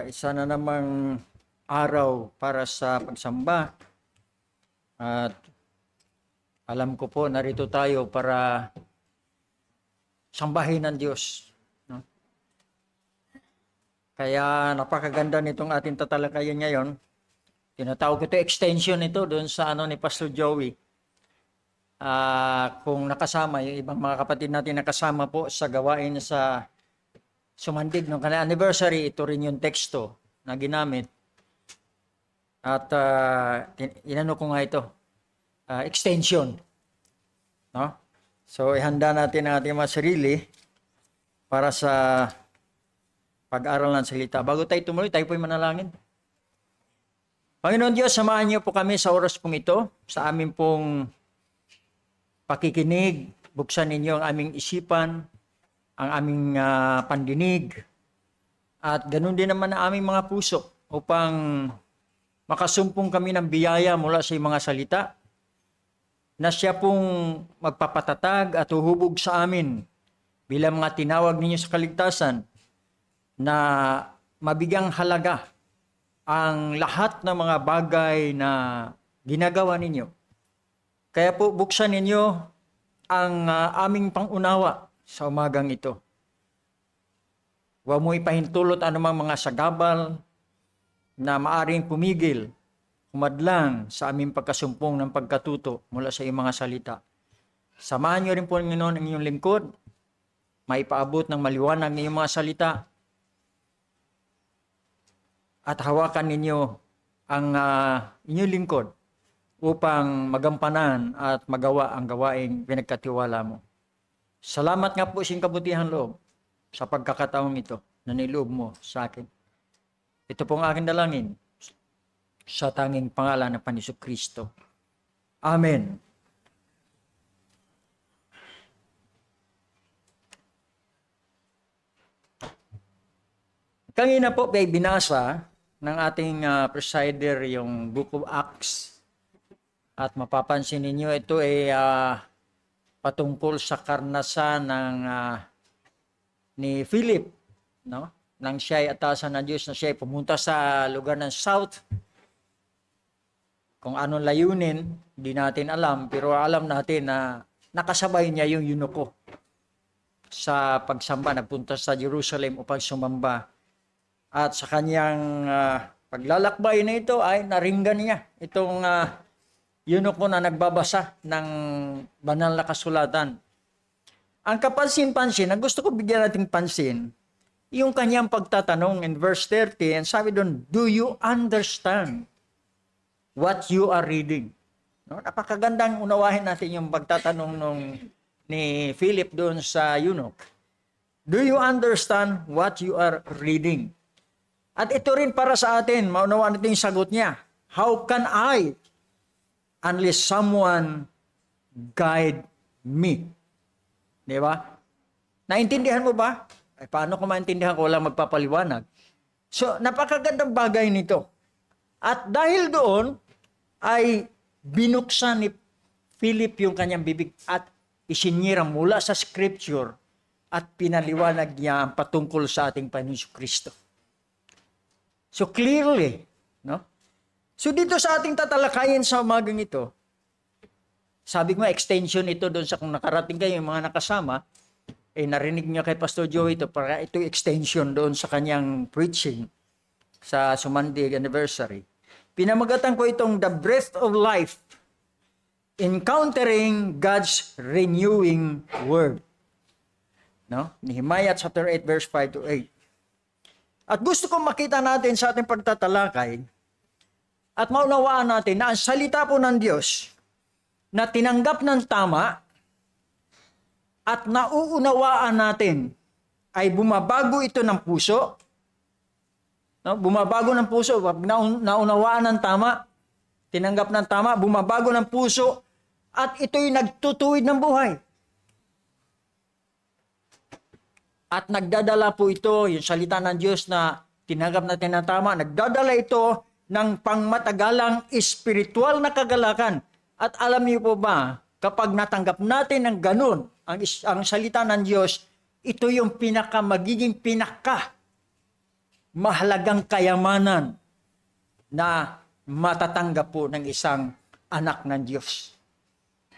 Isa na namang araw para sa pagsamba at alam ko po narito tayo para sambahin ang Diyos. No? Kaya napakaganda nitong ating tatalakayan ngayon. Tinatawag ko ito extension ito doon sa ni Pastor Joey. Kung nakasama, yung ibang mga kapatid natin nakasama po sa gawain sa sumandig ng kanilang anniversary, ito rin yung teksto na ginamit. At inano ko nga ito, extension. No? So, ihanda natin ang ating mga sarili para sa pag-aral ng salita. Bago tayo tumuloy, tayo po'y manalangin. Panginoon Diyos, samahan niyo po kami sa oras pong ito, sa aming pong pakikinig. Buksan ninyo ang aming isipan, ang aming pandinig, at ganun din naman ang aming mga puso upang makasumpong kami ng biyaya mula sa mga salita na siya pong magpapatatag at uhubog sa amin bilang mga tinawag ninyo sa kaligtasan na mabigyang halaga ang lahat ng mga bagay na ginagawa ninyo. Kaya po buksan ninyo ang aming pangunawa sa umagang ito. Huwag mo ipahintulot anumang mga sagabal na maaring pumigil, humadlang sa aming pagkasumpong ng pagkatuto mula sa iyong mga salita. Samahan niyo rin po, Panginoon, ang inyong lingkod, maipaabot ng maliwanag ng iyong mga salita, at hawakan ninyo ang inyong lingkod upang magampanan at magawa ang gawaing pinagkatiwala mo. Salamat nga po sa iyong kabutihan loob sa pagkakataong ito na niloob mo sa akin. Ito pong aking dalangin sa tanging pangalan ng Panginoong Kristo. Amen. Kanina po ay binasa ng ating presider yung Book of Acts. At mapapansin ninyo ito ay patungkol sa karanasan ni Philip, no? Nang siya ay atasan ng Diyos na siya ay pumunta sa lugar ng South. Kung anong layunin, hindi natin alam, pero alam natin na nakasabay niya yung eunuko sa pagsamba, nagpunta sa Jerusalem upang sumamba. At sa kanyang paglalakbay na ito ay naringgan niya itong eunuko na nagbabasa ng banal na kasulatan. Ang kapansin-pansin, ang gusto ko bigyan nating pansin, yung kanyang pagtatanong in verse 30, and sabi doon, do you understand what you are reading? No? Napakagandang unawahin natin yung pagtatanong ni Philip doon sa eunuch. Do you understand what you are reading? At ito rin para sa atin, maunawaan natin yung sagot niya. How can I unless someone guide me? Di ba? Naintindihan mo ba? Ay, paano ko maintindihan ko walang magpapaliwanag? So, napakagandang bagay nito. At dahil doon, ay binuksan ni Philip yung kanyang bibig at isinyira mula sa scripture at pinaliwanag niya ang patungkol sa ating Panginoon Kristo. So, clearly, no? So, dito sa ating tatalakayin sa umagang ito, sabi ko nga, extension ito doon sa kung nakarating kayo, yung mga nakasama, narinig niyo kay Pastor Joey ito, para ito extension doon sa kanyang preaching sa Sumandig Anniversary. Pinamagatan ko itong The Breath of Life, Encountering God's Renewing Word. No? Nehemiah chapter 8, verse 5 to 8. At gusto kong makita natin sa ating pagtatalakay at maunawaan natin na ang salita po ng Diyos na tinanggap ng tama at nauunawaan natin ay bumabago ito ng puso. No? Bumabago ng puso. Naunawaan ng tama, tinanggap ng tama, bumabago ng puso at ito'y nagtutuwid ng buhay. At nagdadala po ito, yung salita ng Diyos na tinanggap natin ng tama, nagdadala ito ng pangmatagalang espiritual na kagalakan. At alam niyo po ba, kapag natanggap natin ng ganun, ang salita ng Diyos, ito yung magiging pinaka mahalagang kayamanan na matatanggap po ng isang anak ng Diyos.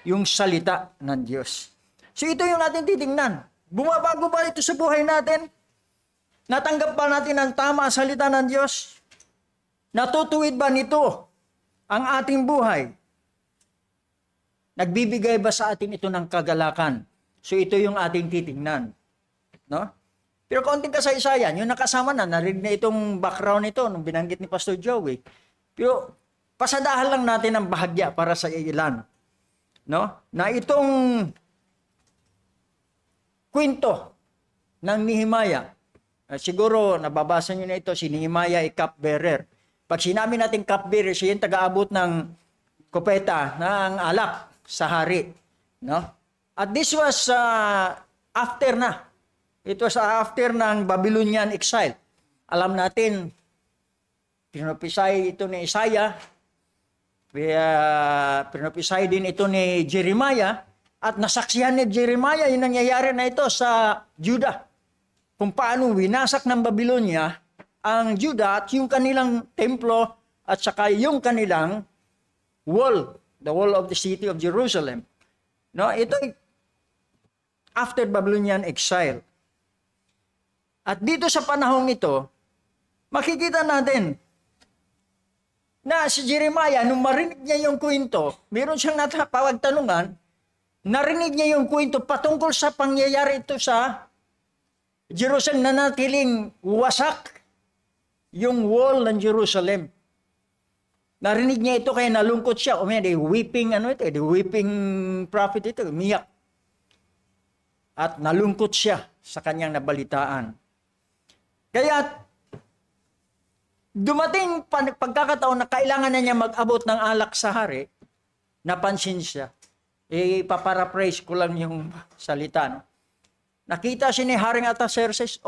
Yung salita ng Diyos. So ito yung natin titingnan. Bumabago ba ito sa buhay natin? Natanggap ba natin ang tama salita ng Diyos? Natutuwid ba nito ang ating buhay? Nagbibigay ba sa atin ito ng kagalakan? So ito yung ating titingnan. No? Pero konting kasaysayan, yung nakasama na, narinig na itong background nito nung binanggit ni Pastor Joey. Pero pasadahan lang natin ang bahagya para sa ilan. No? Na itong kwento ng Nehemiah, siguro nababasa nyo na ito, si Nehemiah ay cupbearer. Pag sinabi natin cupbearer, siya yung taga-abot ng kopeta ng alak sa hari. No? At this was after na. It was after ng Babylonian exile. Alam natin, pinopisay ito ni Isaiah, pinopisay din ito ni Jeremiah, at nasaksihan ni Jeremiah yung nangyayari na ito sa Judah. Kung paano winasak ng Babylonia ang Judah at yung kanilang templo at saka yung kanilang wall, the wall of the city of Jerusalem. No, ito after Babylonian exile. At dito sa panahong ito, makikita natin na si Jeremiah, nung marinig niya yung kwento, meron siyang napawagtanungan, narinig niya yung kwento patungkol sa pangyayari ito sa Jerusalem na natiling wasak yung wall ng Jerusalem. Narinig niya ito kaya nalungkot siya. O may weeping, the weeping prophet ito, umiyak. At nalungkot siya sa kanyang nabalitaan. Kaya dumating pagkakataon na kailangan na niya mag-abot ng alak sa hari, napansin siya. Ipaparaphrase ko lang yung salita. No? Nakita si ni Haring Artaxerxes,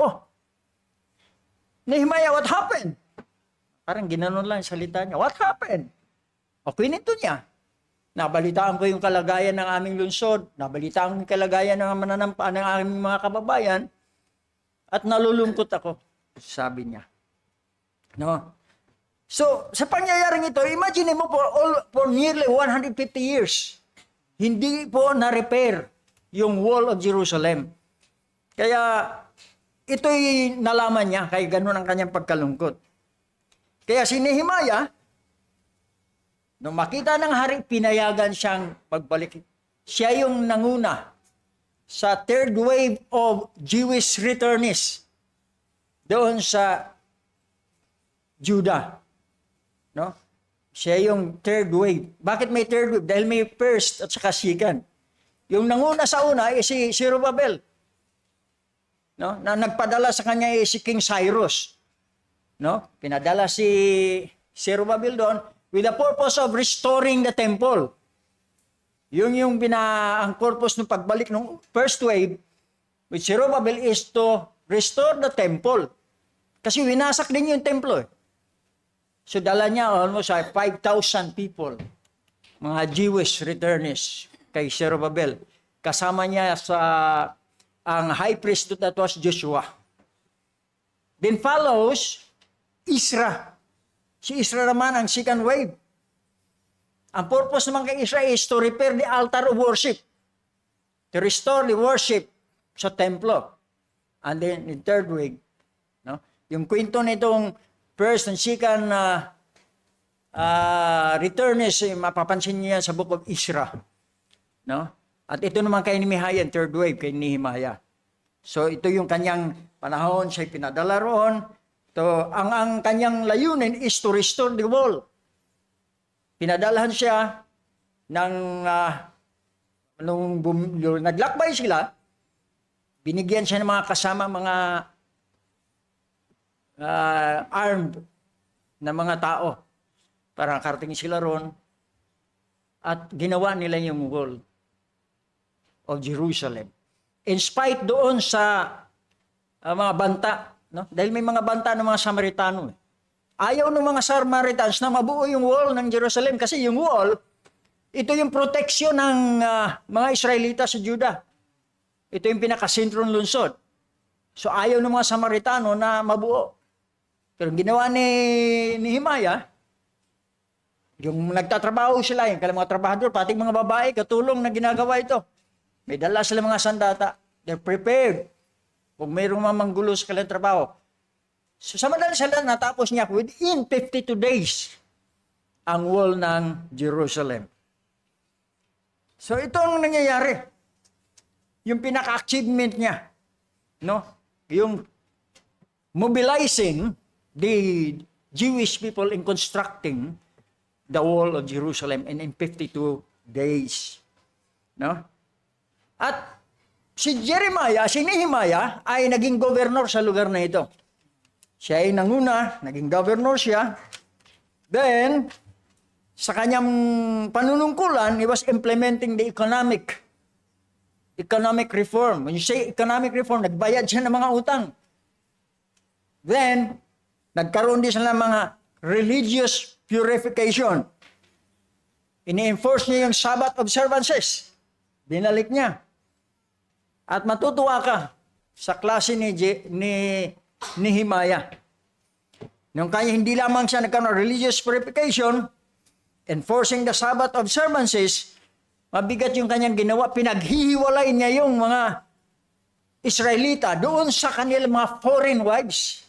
Nehemiah, what happened? Parang ginanon lang yung salita niya. What happened? O kwento niya. Nabalitaan ko yung kalagayan ng aming lungsod. Nabalitaan ko yung kalagayan ng mananampa ng aming mga kababayan. At nalulungkot ako, sabi niya. No? So, sa pangyayaring ito, imagine mo for nearly 150 years, hindi po na-repair yung wall of Jerusalem. Kaya, ito'y nalaman niya, kaya ganun ang kanyang pagkalungkot. Kaya si Nehemiah, nung makita ng hari, pinayagan siyang pagbalik. Siya yung nanguna sa third wave of Jewish returnees doon sa Judah. No? Siya yung third wave. Bakit may third wave? Dahil may first at saka second. Yung nanguna sa una ay si Zerubbabel. No? Na nagpadala sa kanya ay si King Cyrus. No? Pinadala si Zerubbabel doon with the purpose of restoring the temple. Yung ang purpose ng pagbalik ng first wave with Zerubbabel is to restore the temple. Kasi winasak din yung templo. So dala niya almost 5,000 people, mga Jewish returnees kay Zerubbabel. Kasama niya ang high priest that was Joshua. Then follows Isra. Si Isra naman ang second wave. Ang purpose naman kay Isra is to repair the altar of worship. To restore the worship sa templo. And then in third wave, no? Yung kwento nitong first and second returnees, mapapansin niya sa book of Isra. No? At ito naman kay Nehemiah, third wave kay Nehemiah. So ito yung kanyang panahon, siya pinadala roon. So, ang kanyang layunin is to restore the wall. Pinadalahan siya nung naglakbay sila, binigyan siya ng mga kasama, mga armed na mga tao para karating sila ron at ginawa nila yung wall of Jerusalem. In spite doon sa mga banta, no? Dahil may mga banta ng mga Samaritano. Ayaw ng mga Samaritans na mabuo yung wall ng Jerusalem kasi yung wall, ito yung proteksyon ng mga Israelita sa Judah. Ito yung pinakasentron lungsod. So ayaw ng mga Samaritano na mabuo. Pero ang ginawa ni Nehemiah, yung nagtatrabaho sila, yung mga trabahador, pati mga babae, katulong na ginagawa ito. May dala sila mga sandata. They're prepared. Kung mayroong mamanggulo sa kanilang trabaho. So, sa madali sila, natapos niya within 52 days ang wall ng Jerusalem. So, ito ang nangyayari. Yung pinaka-achievement niya. No? Yung mobilizing the Jewish people in constructing the wall of Jerusalem in 52 days. No? At si Nehemiah ay naging governor sa lugar na ito. Siya ay nanguna, naging governor siya. Then, sa kanyang panunungkulan, he was implementing the economic reform. When you say economic reform, nagbayad siya ng mga utang. Then, nagkaroon din siya ng mga religious purification. Ini-enforce niya yung Sabbath observances. Binalik niya. At matutuwa ka sa klase ni Nehemiah. Nung kanya hindi lamang siya nagkaroon ng religious purification, enforcing the Sabbath observances, mabigat yung kanyang ginawa. Pinaghihiwalay niya yung mga Israelita doon sa kanilang mga foreign wives.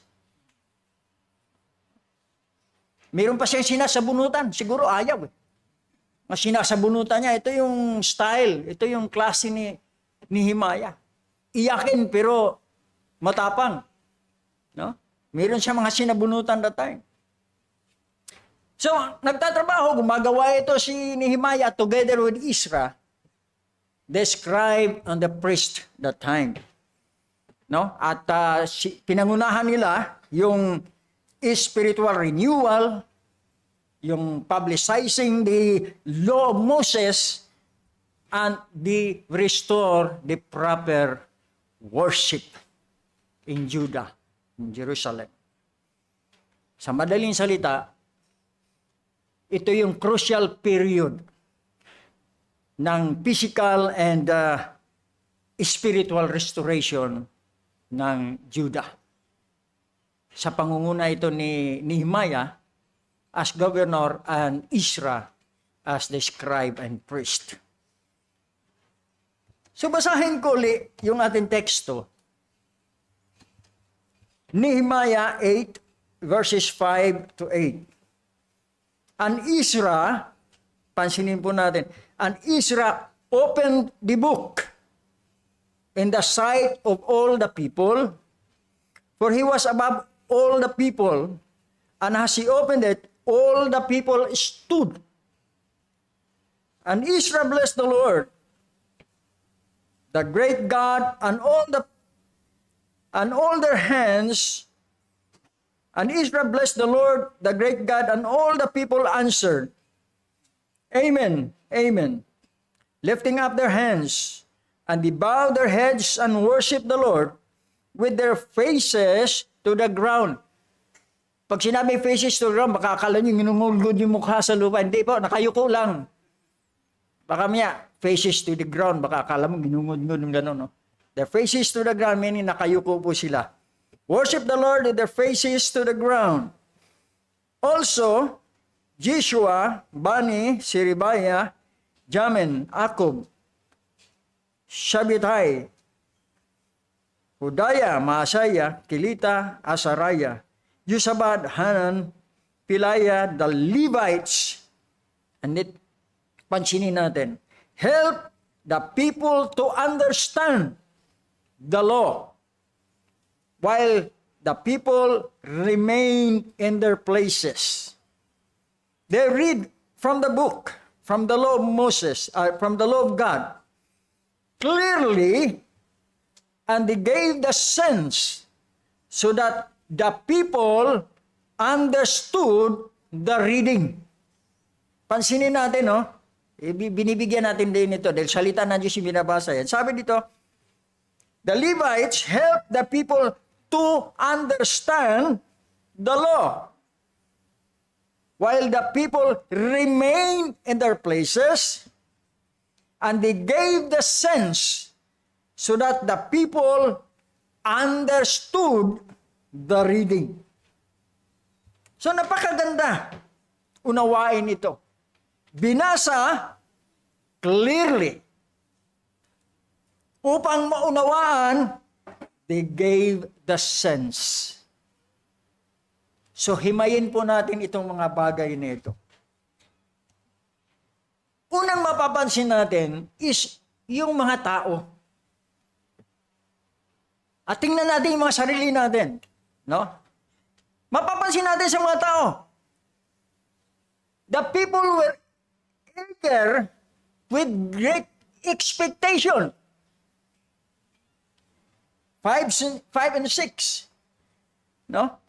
Meron pa siyang sinasabunutan. Siguro ayaw. Mas sinasabunutan niya. Ito yung style. Ito yung klase ni Nehemiah. Iyakin pero matapang. No? Meron siya mga sinabunutan that time. So, nagtatrabaho, gumagawa ito si Nehemiah together with Ezra, the scribe and the priest that time. No? At pinangunahan nila yung spiritual renewal, yung publicizing the law of Moses, and restore the proper worship in Judah, in Jerusalem. Sa madaling salita, ito yung crucial period ng physical and spiritual restoration ng Judah. Sa pangunguna ito ni Nehemiah as governor and Ezra as the scribe and priest. So basahin ko ulit yung ating teksto. Nehemiah 8 verses 5 to 8. And Ezra, pansinin po natin, and Ezra opened the book in the sight of all the people, for he was above all the people, and as he opened it, all the people stood. And Ezra blessed the Lord, the great God, and all their hands. And Ezra blessed the Lord, the great God, and all the people answered, Amen, Amen, lifting up their hands, and they bowed their heads and worshiped the Lord with their faces to the ground. Pag sinabi faces to the ground, baka akala nyo ginungulgod yung mukha sa lupa. Hindi po, nakayuko lang. Baka miya, faces to the ground, baka akala mo ginungulgod yung gano'n. No? Their faces to the ground, meaning nakayuko po sila. Worship the Lord with their faces to the ground. Also, Jeshua, Bani, Siribiah, Jamin, Akub, Shabbatai, Hudaya, Maasaya, Kilita, Asaraya, Yusabad, Hanan, Pilaya, the Levites, and pansinin natin, help the people to understand the law, while the people remain in their places. They read from the book, from the law of Moses, from the law of God, clearly, and they gave the sense so that the people understood the reading. Pansinin natin, no? Binibigyan natin din ito dahil salita ng Diyos yung binabasa yan. Sabi dito, the Levites help the people to understand the law, while the people remain in their places, and they gave the sense so that the people understood the reading. So napakaganda unawain ito. Binasa clearly. Upang maunawaan, they gave the sense. So himayin po natin itong mga bagay na ito. Unang mapapansin natin is yung mga tao. At tingnan natin yung mga sarili natin. No? Mapapansin natin sa mga tao. The people were eager with great expectation. 5 and 6. No?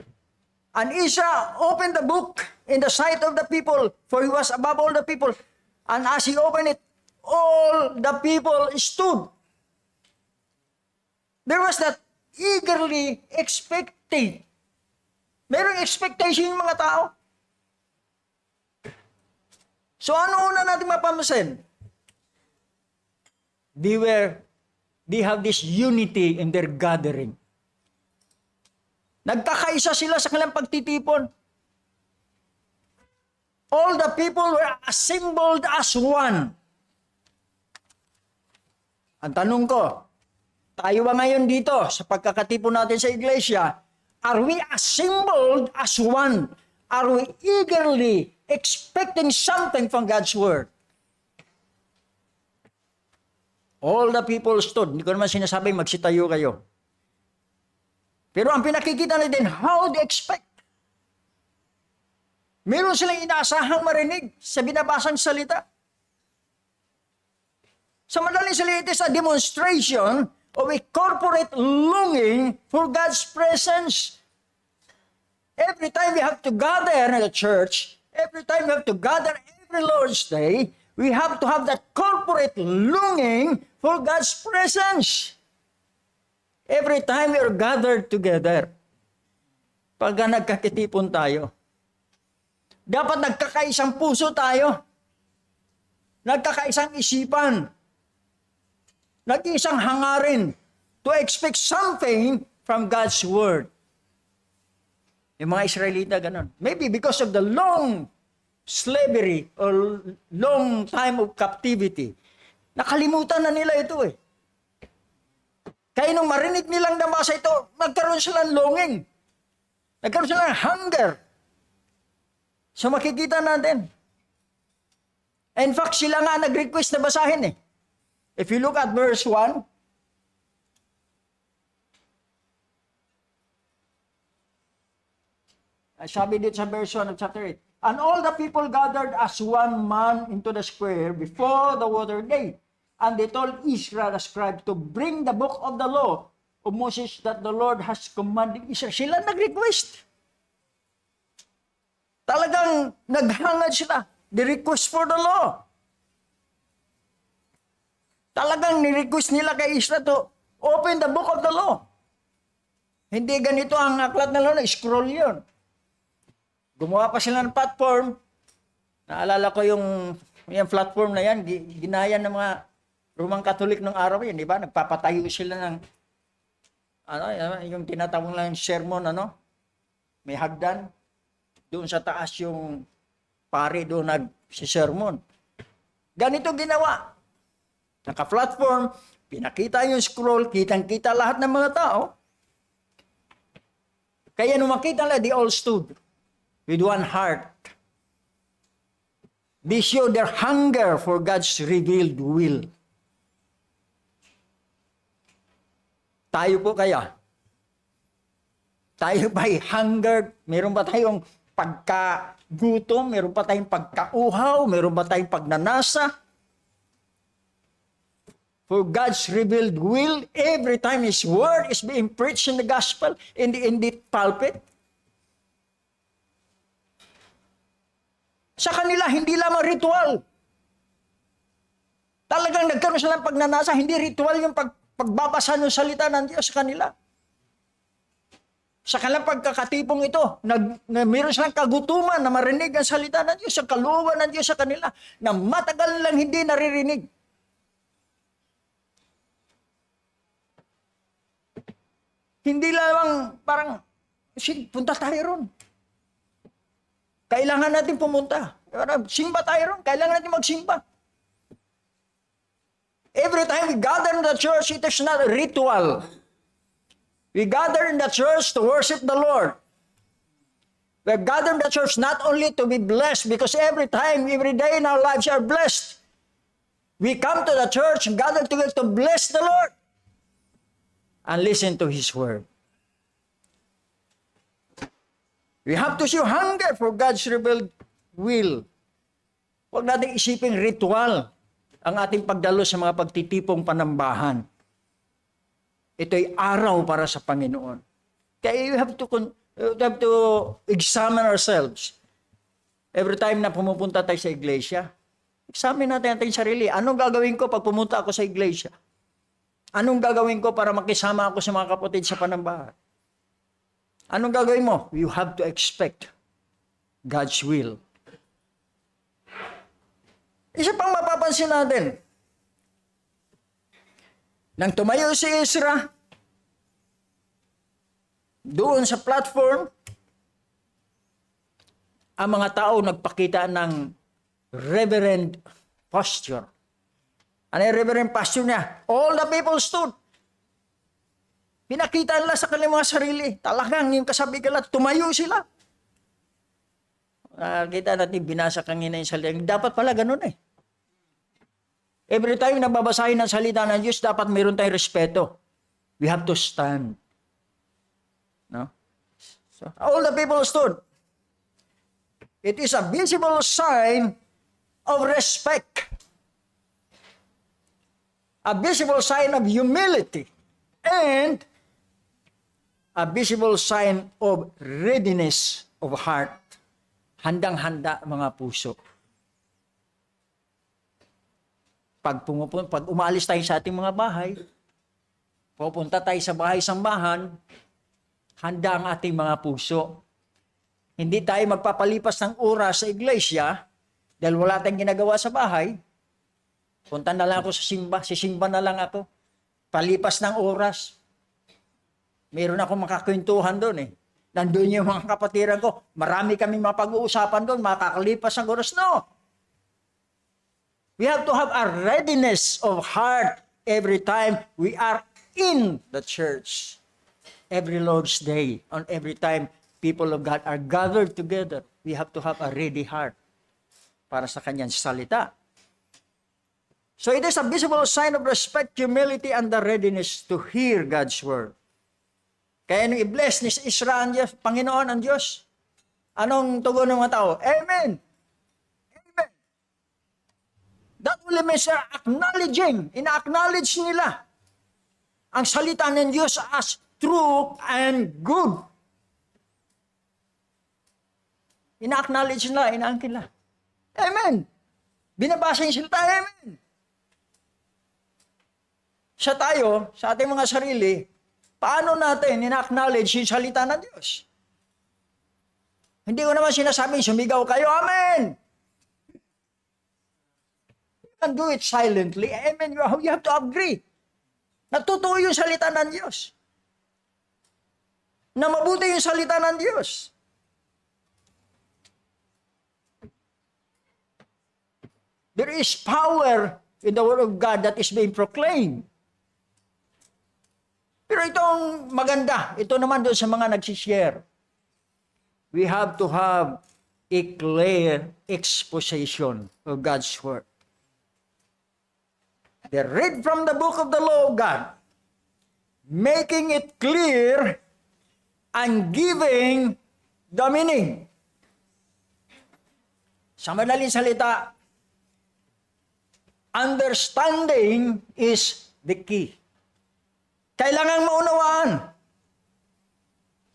And Isha opened the book in the sight of the people, for he was above all the people. And as he opened it, all the people stood. There was that eagerly expecting. Merong expectation yung mga tao. So ano una natin mapapansin? They have this unity in their gathering. Nagkakaisa sila sa kanilang pagtitipon. All the people were assembled as one. Ang tanong ko, tayo ba ngayon dito sa pagkakatipon natin sa iglesia, are we assembled as one? Are we eagerly expecting something from God's Word? All the people stood. Hindi ko naman sinasabi magsitayo kayo. Pero ang pinakikita natin, how they expect. Meron silang inaasahang marinig sa binabasang salita. Sa madaling salita, it is a demonstration of a corporate longing for God's presence. Every time we have to gather in the church, every time we have to gather every Lord's Day, we have to have that corporate longing for God's presence. Every time we are gathered together, pagka nagkakitipon tayo, dapat nagkakaisang puso tayo, nagkakaisang isipan, nag-iisang hangarin to expect something from God's Word. Yung mga Israelita ganun. Maybe because of the long slavery or long time of captivity, nakalimutan na nila ito eh. Kaya nung marinig nilang nabasa ito, nagkaroon sila ng longing. Nagkaroon sila ng hunger. So makikita natin. In fact, sila nga nag-request na basahin eh. If you look at verse 1, sabi dito sa verse 1 of chapter 8, and all the people gathered as one man into the square before the water gate. And they told Israel the scribe to bring the book of the law of Moses that the Lord has commanded Israel. Sila nag-request. Talagang naghangad sila. They request for the law. Talagang ni-request nila kay Israel to open the book of the law. Hindi ganito ang aklat na law, scroll yun. Gumawa pa sila ng platform. Naalala ko yung platform na yan, ginaya ng mga Romang Katolik ng araw yan, di ba? Nagpapatayo sila ng yung tinatawag lang sermon, may hagdan. Doon sa taas yung pare doon nag-sermon. Ganito ginawa. Naka-platform, pinakita yung scroll, kitang-kita lahat ng mga tao. Kaya nung makita nila, they all stood with one heart. They showed their hunger for God's revealed will. Tayo po kaya? Tayo ba'y hunger? Meron ba tayong pagkagutom? Meron ba tayong pagkauhaw? Meron ba tayong pagnanasa? For God's revealed will, every time His word is being preached in the gospel, in the pulpit. Sa kanila, hindi lamang ritual. Talagang nagkaroon sila ng pagnanasa, hindi ritual yung pagbabasa ng salita ng Diyos sa kanila. Sa kanilang pagkakatipong ito, mayroon silang kagutuman na marinig ang salita ng Diyos, ang kalooban ng Diyos sa kanila, na matagal lang hindi naririnig. Hindi lamang parang, punta tayo ron. Kailangan natin pumunta. Simba tayo ron. Kailangan natin magsimba. Every time we gather in the church, it is not a ritual. We gather in the church to worship the Lord. We gather in the church not only to be blessed, because every time, every day in our lives are blessed. We come to the church and gather together to bless the Lord and listen to His word. We have to show hunger for God's revealed will. Huwag natin isiping ritual ang ating pagdalo sa mga pagtitipong panambahan. Ito'y araw para sa Panginoon. Kaya you have to examine ourselves. Every time na pumupunta tayo sa iglesia, examine natin ating sarili. Anong gagawin ko pag pumunta ako sa iglesia? Anong gagawin ko para makisama ako sa mga kapatid sa panambahan? Anong gagawin mo? You have to expect God's will. Isa pang mapapansin natin. Nang tumayo si Ezra, doon sa platform, ang mga tao nagpakita ng reverent posture. Ano yung reverent posture niya? All the people stood. Pinakita nila sa kanilang mga sarili. Talagang yung kasabi nila, tumayo sila. Kita natin, binasa kanina yung salita. Dapat pala ganun eh. Every time na babasahin ang salita ng Diyos, dapat mayroon tayong respeto. We have to stand. No? So, all the people stood. It is a visible sign of respect. A visible sign of humility. And a visible sign of readiness of heart. Handang-handa mga puso. Pag umalis tayo sa ating mga bahay, pupunta tayo sa bahay-sambahan, handa ang ating mga puso. Hindi tayo magpapalipas ng oras sa iglesia dahil wala tayong ginagawa sa bahay. Punta na lang ako sa simba, sisimba na lang ako. Palipas ng oras. Meron akong makakwentuhan doon eh. Nandun yung mga kapatiran ko. Marami kami mapag-uusapan doon, makakalipas ng oras. No! We have to have a readiness of heart every time we are in the church. Every Lord's Day, on every time people of God are gathered together, we have to have a ready heart para sa kanyang salita. So it is a visible sign of respect, humility, and the readiness to hear God's word. Kaya nung i-bless ni Israel ang Diyos, Panginoon ang Diyos, anong tugon ng mga tao? Amen! Amen! That only means acknowledging, ina-acknowledge nila ang salita ng Diyos as true and good. Ina-acknowledge nila, ina-angkin nila. Amen! Binabasa yung salita, amen! Sa tayo, sa ating mga sarili, paano natin ina-acknowledge yung salita ng Diyos? Hindi ko naman sinasabing sumigaw kayo, amen! You can do it silently, amen. You have to agree. Natutuo yung salita ng Diyos. Na mabuti yung salita ng Diyos. There is power in the Word of God that is being proclaimed. Pero itong maganda, ito naman doon sa mga nagsishare. We have to have a clear exposition of God's Word. They read from the book of the law of God, making it clear and giving the meaning. Sa madaling salita, understanding is the key. Kailangang maunawaan.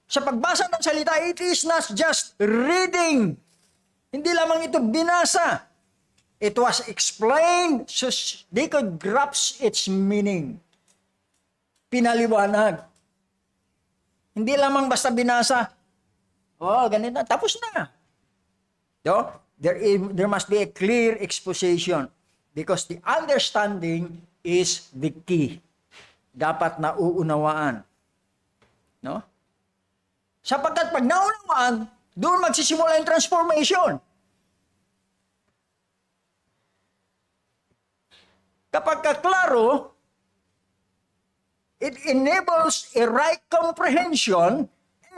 Sa pagbasa ng salita, it is not just reading. Hindi lamang ito binasa. It was explained so they could grasp its meaning. Pinaliwanag. Hindi lamang basta binasa. Oh, ganito. Tapos na. No? There must be a clear exposition because the understanding is the key. Dapat nauunawaan. No? Sapagkat pag naunawaan, Doon magsisimula yung transformation. Kapag kaklaro, it enables a right comprehension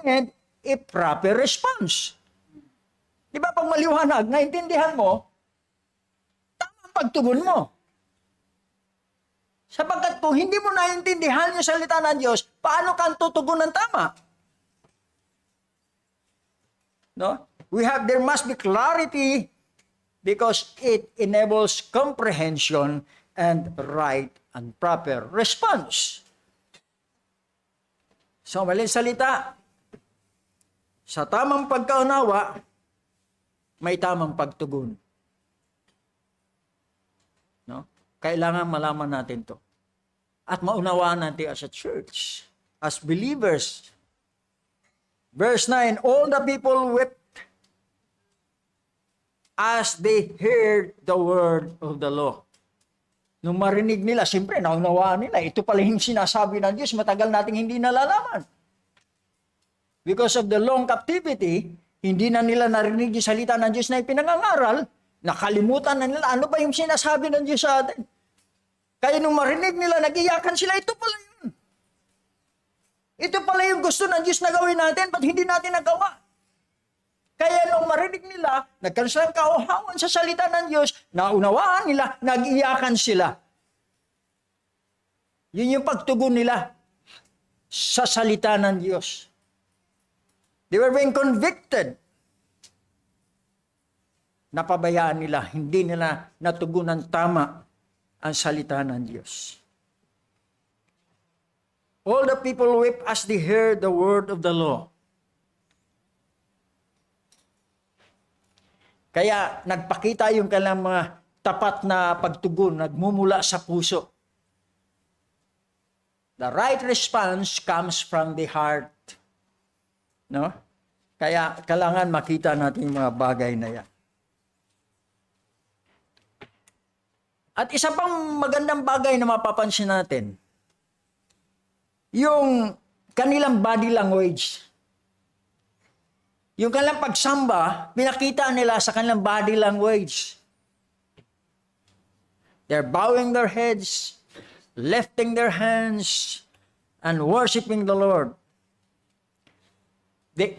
and a proper response. Di ba pag maliwanag, naintindihan mo, tama ang pagtugon mo. Sapagkat kung hindi mo naintindihan yung salita ng Diyos, paano kang tutugon ng tama? No? There must be clarity because it enables comprehension and right and proper response. So, maling salita, sa tamang pagkaunawa, may tamang pagtugon. No? Kailangan malaman natin to. At maunawaan natin as a church, as believers. Verse 9, all the people wept as they heard the word of the law. Nung marinig nila, siyempre, naunawaan nila. Ito pala yung sinasabi ng Diyos, matagal nating hindi nalalaman. Because of the long captivity, hindi na nila narinig yung salita ng Diyos na ipinangangaral, nakalimutan na nila, ano ba yung sinasabi ng Diyos sa atin? Kaya nung marinig nila, nag-iyakan sila, ito pala yun. Ito pala yung gusto ng Diyos na gawin natin, ba't hindi natin nagawa? Kaya nung marinig nila, nagkaroon silang kauhawan sa salita ng Diyos, naunawaan nila, nag-iyakan sila. Yun yung pagtugon nila sa salita ng Diyos. They were being convicted. Napabayaan nila, hindi nila natugunan tama ang salita ng Diyos. All the people wept as they heard the word of the law. Kaya nagpakita yung kanilang mga tapat na pagtugon, nagmumula sa puso. The right response comes from the heart. No? Kaya kailangan makita natin yung mga bagay na yan. At isa pang magandang bagay na mapapansin natin, yung kanilang body language. Yung kanilang pagsamba, pinakita nila sa kanilang body language. They're bowing their heads, lifting their hands, and worshiping the Lord. The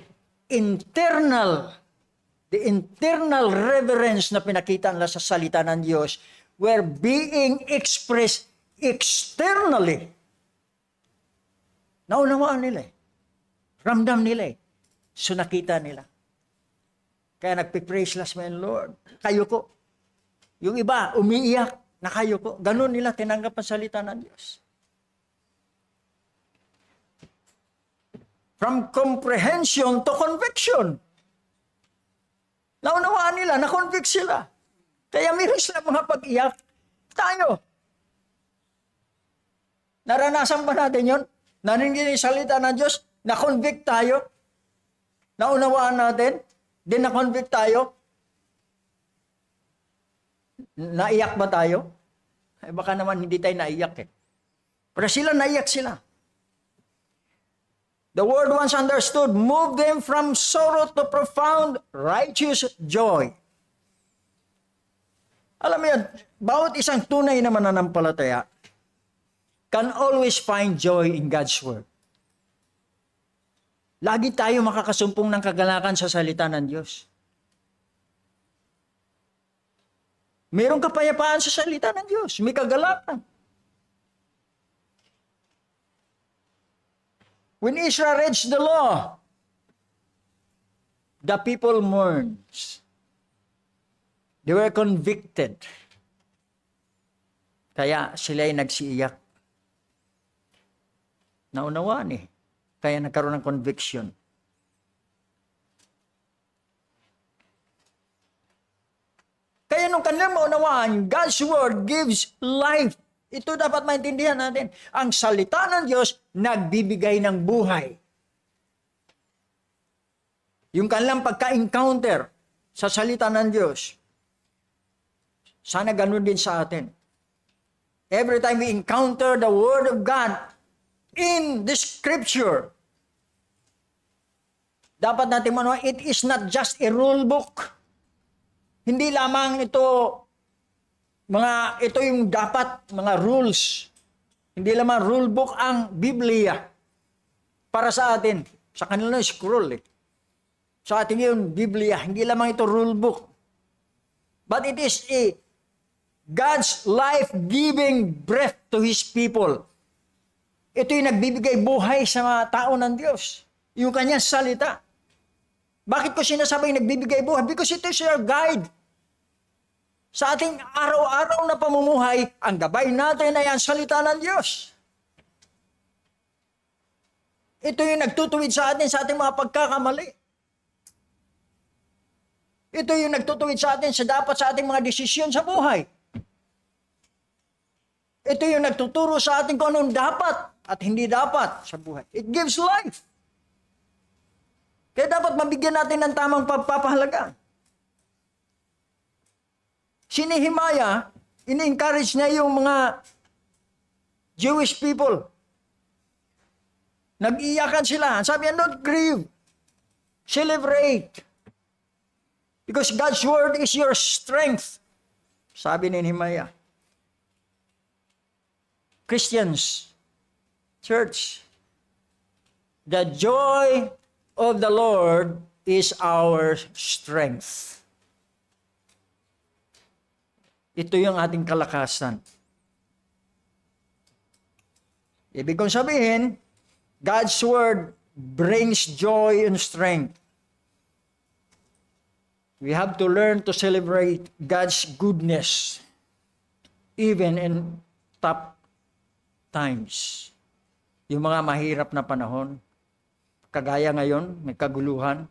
internal reverence na pinakita nila sa salita ng Diyos were being expressed externally. Naunawaan nila eh. Ramdam nila eh. So nakita nila. Kaya nagpipraise last man, Lord, kayo ko. Yung iba, umiiyak na kayo ko. Ganun nila tinanggap ang salita ng Diyos. From comprehension to conviction. Naunawaan nila, na-convict sila. Kaya meron sila mga pag-iyak. Tayo. Naranasan ba natin yun? Narinig yung salita ng Diyos, na-convict tayo. Naunawaan natin, din na-convict tayo. Naiyak ba tayo? Eh, baka naman hindi tayo naiyak eh. Pero sila, naiyak sila. The word once understood moved them from sorrow to profound righteous joy. Alam mo yan, bawat isang tunay na mananampalataya can always find joy in God's word. Lagi tayo makakasumpong ng kagalakan sa salita ng Diyos. Mayroong kapayapaan sa salita ng Diyos. May kagalakan. When Israel reads the law, the people mourned. They were convicted. Kaya sila'y nagsiiyak. Naunawaan eh. Kaya nagkaroon ng conviction. Kaya nung kanilang maunawaan, God's word gives life. Ito dapat maintindihan natin. Ang salita ng Diyos, nagbibigay ng buhay. Yung kanilang pagka-encounter sa salita ng Diyos, sana ganun din sa atin. Every time we encounter the Word of God in the Scripture, Dapat natin it is not just a rule book. Hindi lamang ito yung dapat, mga rules. Hindi lamang rule book ang Biblia para sa atin. Sa kanila scroll Sa atin yung Biblia, hindi lamang ito rule book. But it is God's life-giving breath to His people. Ito yung nagbibigay buhay sa mga tao ng Diyos. Yung kanyang salita. Bakit ko sinasabing nagbibigay buhay? Because it is your guide. Sa ating araw-araw na pamumuhay, ang gabay natin ay ang salita ng Diyos. Ito yung nagtutuwid sa atin sa ating mga pagkakamali. Ito yung nagtutuwid sa atin sa ating mga desisyon sa buhay. Ito yung nagtuturo sa atin kung anong dapat at hindi dapat sa buhay. It gives life. Kaya dapat mabigyan natin ng tamang pagpapahalaga. Si Nehemiah, ini-encourage niya yung mga Jewish people. Nag-iyakan sila. Sabi niya, don't grieve. Celebrate. Because God's word is your strength. Sabi ni Nehemiah. Christians, church, the joy of the Lord is our strength. Ito yung ating kalakasan. Ibig kong sabihin, God's word brings joy and strength. We have to learn to celebrate God's goodness even in tough times. Yung mga mahirap na panahon, kagaya ngayon, may kaguluhan,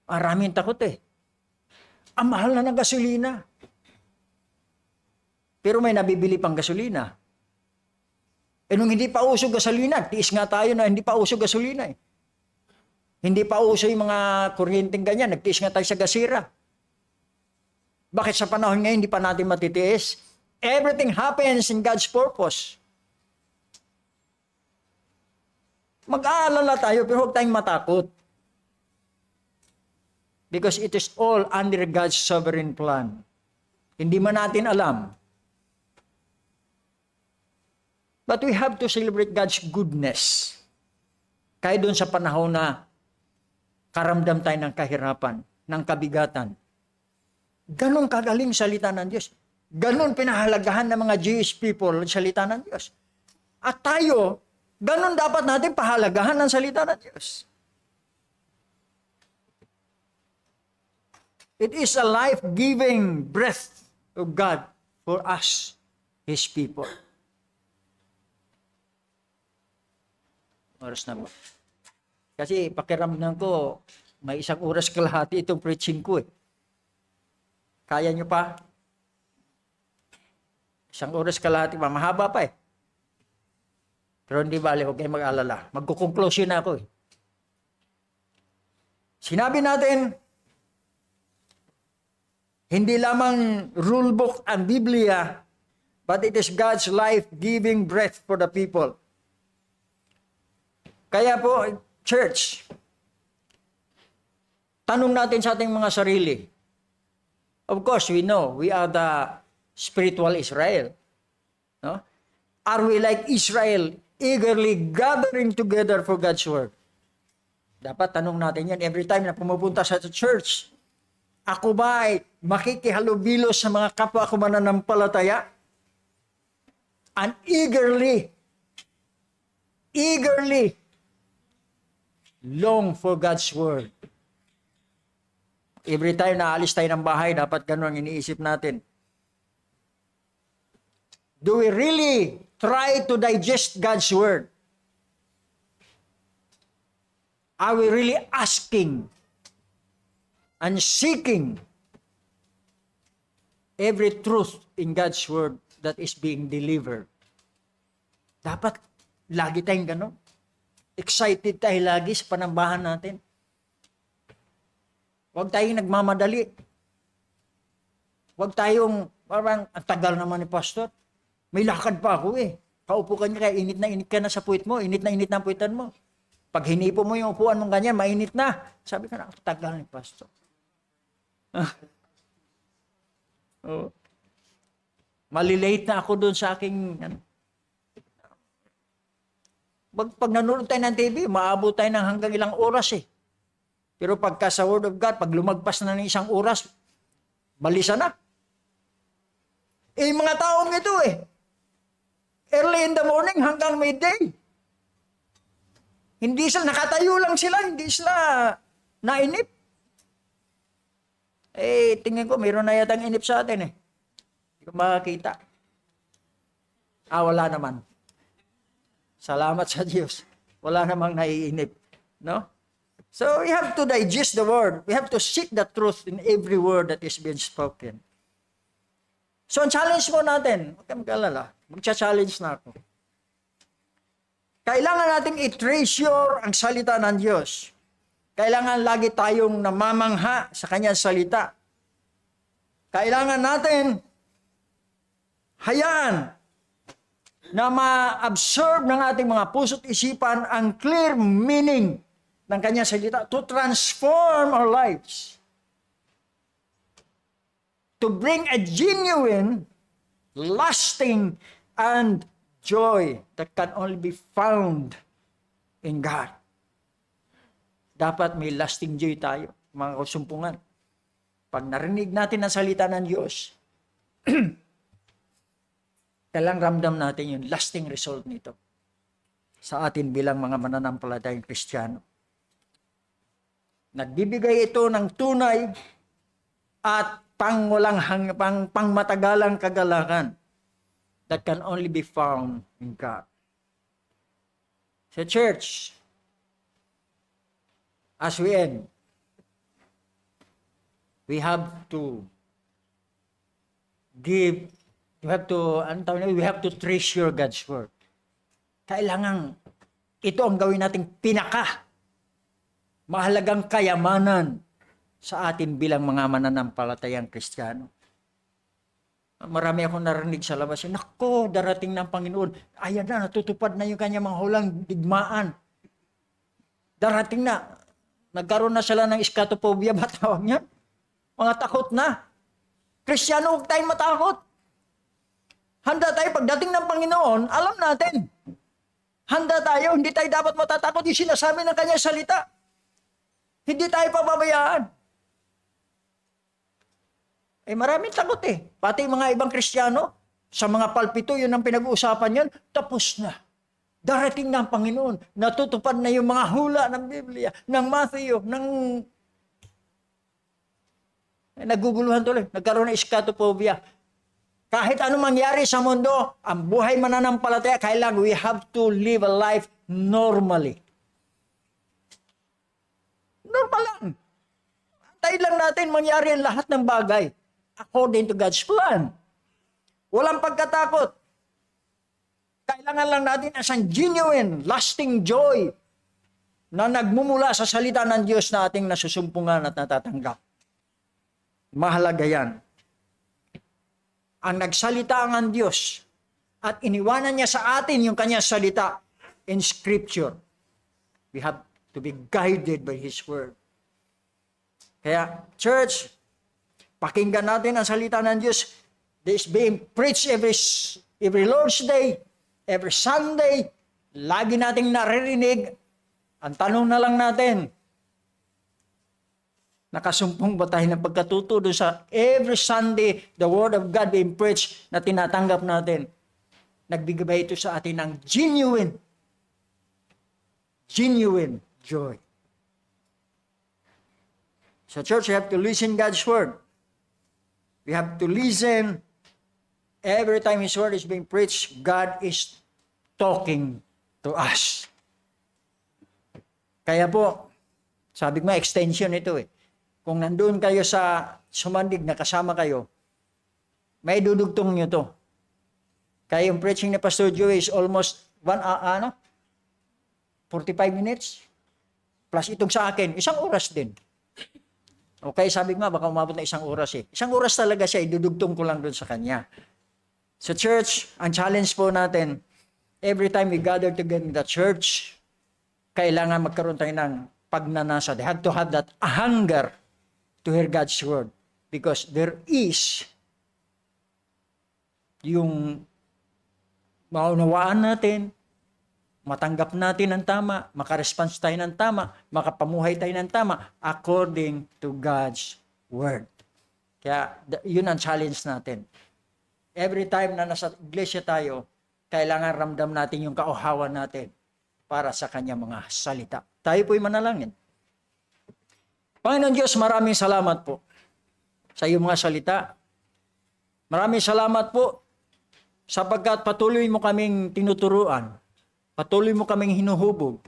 maraming takot Ang mahal na ng gasolina. Pero may nabibili pang gasolina. Nung hindi pa uso gasolina, tiis nga tayo na hindi pa uso gasolina Hindi pa uso yung mga kuryenteng ganyan, nagtiis nga tayo sa gasira. Bakit sa panahon ngayon hindi pa natin matitiis? Everything happens in God's purpose. Mag-aalala tayo pero huwag tayong matakot. Because it is all under God's sovereign plan. Hindi man natin alam. But we have to celebrate God's goodness. Kaya doon sa panahon na karamdam tayo ng kahirapan, ng kabigatan. Ganon kagaling salita ng Diyos. Ganon pinahalagahan ng mga Jewish people ang salita ng Diyos. At tayo, ganon dapat natin pahalagahan ng salita ng Diyos. It is a life-giving breath of God for us, His people. Oras na ba? Kasi pakiramdam ko, may 1 oras kalahati itong preaching ko Kaya nyo pa? 1 oras kalahati pa. Mahaba pa Pero hindi bali, huwag kayong mag-alala. Magkukonklusyon na ako Sinabi natin, hindi lamang rule book ang Biblia, but it is God's life-giving breath for the people. Kaya po, church, tanong natin sa ating mga sarili. Of course, we know we are the spiritual Israel. No? Are we like Israel, eagerly gathering together for God's word? Dapat tanong natin yan every time na pumupunta sa church. Ako ba ay makikihalubilo sa mga kapwa ko mananampalataya? And eagerly long for God's word. Every time na alis tayo ng bahay, dapat ganun ang iniisip natin. Do we really try to digest God's word? Are we really asking and seeking every truth in God's word that is being delivered? Dapat lagi tayong ganun. Excited tayo lagi sa panambahan natin. Huwag tayong nagmamadali. Huwag tayong, parang, ang tagal naman ni Pastor. May lakad pa ako Kaupo ka niya, kaya init na init ka na sa puwit mo. Init na init na ang puwitan mo. Pag hinipo mo yung upuan mong ganyan, mainit na. Sabi ko na, tagal ni Pastor. Oh. Malilate na ako doon sa aking... Pag nanonood tayo ng TV, maabot tayo ng hanggang ilang oras eh. Pero pagka sa Word of God, pag lumagpas na ng isang oras, balisa na. Eh, mga taong ito eh. Early in the morning hanggang midday. Hindi sila, nakatayo lang sila, hindi sila nainip. Eh, tingin ko, mayroon na yatang inip sa atin eh. Hindi ko makakita. Wala naman. Salamat sa Diyos. Wala namang naiinip. No? So, we have to digest the word. We have to seek the truth in every word that is being spoken. So, ang challenge mo natin, huwag kang mag-alala. Magcha-challenge na ako. Kailangan nating i-treasure ang salita ng Diyos. Kailangan lagi tayong namamangha sa Kanyang salita. Kailangan natin hayaan na ma-absorb ng ating mga puso't isipan ang clear meaning ng Kanyang salita to transform our lives. To bring a genuine, lasting, and joy that can only be found in God. Dapat may lasting joy tayo, mga kasumpungan. Pag narinig natin ang salita ng Diyos, kailang ramdam natin yung lasting result nito sa atin bilang mga mananampalatayang Kristiyano. Nagbibigay ito ng tunay at pangmatagalang kagalakan that can only be found in God. Sa church, as we end, we have to we have to treasure God's word. Kailangan ito ang gawin nating mahalagang kayamanan sa atin bilang mga mananampalatayang Kristiyano. Marami akong narinig sa labas. Nako, darating ng Panginoon. Ayan na, natutupad na yung kanyang mga hulang digmaan. Darating na. Nagkaroon na sila ng scatophobia. Ba tawag niyan? Mga takot na. Kristiyano, huwag tayong matakot. Handa tayo pagdating ng Panginoon, alam natin. Handa tayo, hindi tayo dapat matatakot yung sinasabi ng kanyang salita. Hindi tayo pababayaan. Maraming takot eh. Pati mga ibang Kristiyano, sa mga palpito, yun ang pinag-uusapan yan, tapos na. Darating na ang Panginoon. Natutupad na yung mga hula ng Biblia, ng Matthew, ng... Naguguluhan tuloy. Nagkaroon ng scatophobia. Kahit anong mangyari sa mundo, ang buhay mananampalataya, kailangan we have to live a life normally. Normal lang. Antayin lang natin mangyari ang lahat ng bagay according to God's plan. Walang pagkatakot. Kailangan lang natin isang genuine, lasting joy na nagmumula sa salita ng Diyos na ating nasusumpungan at natatanggap. Mahalaga yan. Ang nagsalita ang Diyos at iniwanan niya sa atin yung kanyang salita in Scripture. We have to be guided by His Word. Kaya, church, pakinggan natin ang salita ng Diyos. This is being preached every Lord's Day, every Sunday. Lagi nating naririnig. Ang tanong na lang natin, nakasumpong ba tayo ng pagkatuto doon sa every Sunday, the Word of God being preached na tinatanggap natin? Nagbigay ito sa atin ng genuine joy. So church, we have to listen God's Word. We have to listen. Every time His Word is being preached, God is talking to us. Kaya po, sabi ko extension ito eh. Kung nandun kayo sa sumandig na kasama kayo, may dudugtong nyo to. Kaya yung preaching ni Pastor Joey is almost 45 minutes. Plus itong sa akin, 1 oras din. Okay, sabi ko nga, baka umabot na 1 oras eh. 1 oras talaga siya, idudugtong ko lang dun sa kanya. So church, ang challenge po natin, every time we gather together in the church, kailangan magkaroon tayo ng pagnanasa. They had to have that hunger to hear God's word. Because there is yung maunawaan natin, matanggap natin ng tama, makaresponse tayo ng tama, makapamuhay tayo ng tama according to God's word. Kaya yun ang challenge natin. Every time na nasa iglesia tayo, kailangan ramdam natin yung kauhawan natin para sa kanya mga salita. Tayo po'y manalangin. Panginoon Diyos, maraming salamat po sa iyong mga salita. Maraming salamat po sapagkat patuloy mo kaming tinuturuan, patuloy mo kaming hinuhubog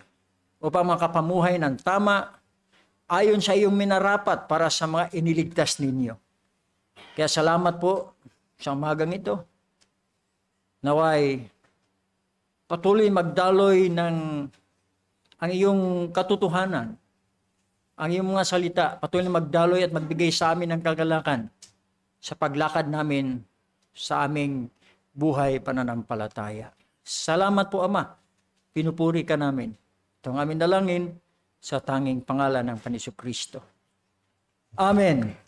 upang makapamuhay ng tama ayon sa iyong minarapat para sa mga iniligtas ninyo. Kaya salamat po sa umagang ito. Naway patuloy magdaloy ng ang iyong katotohanan, ang iyong mga salita, patuloy magdaloy at magbigay sa amin ng kagalakan sa paglakad namin sa aming buhay pananampalataya. Salamat po, Ama. Pinupuri ka namin. Ito ang aming dalangin sa tanging pangalan ng Panginoon Kristo. Amen.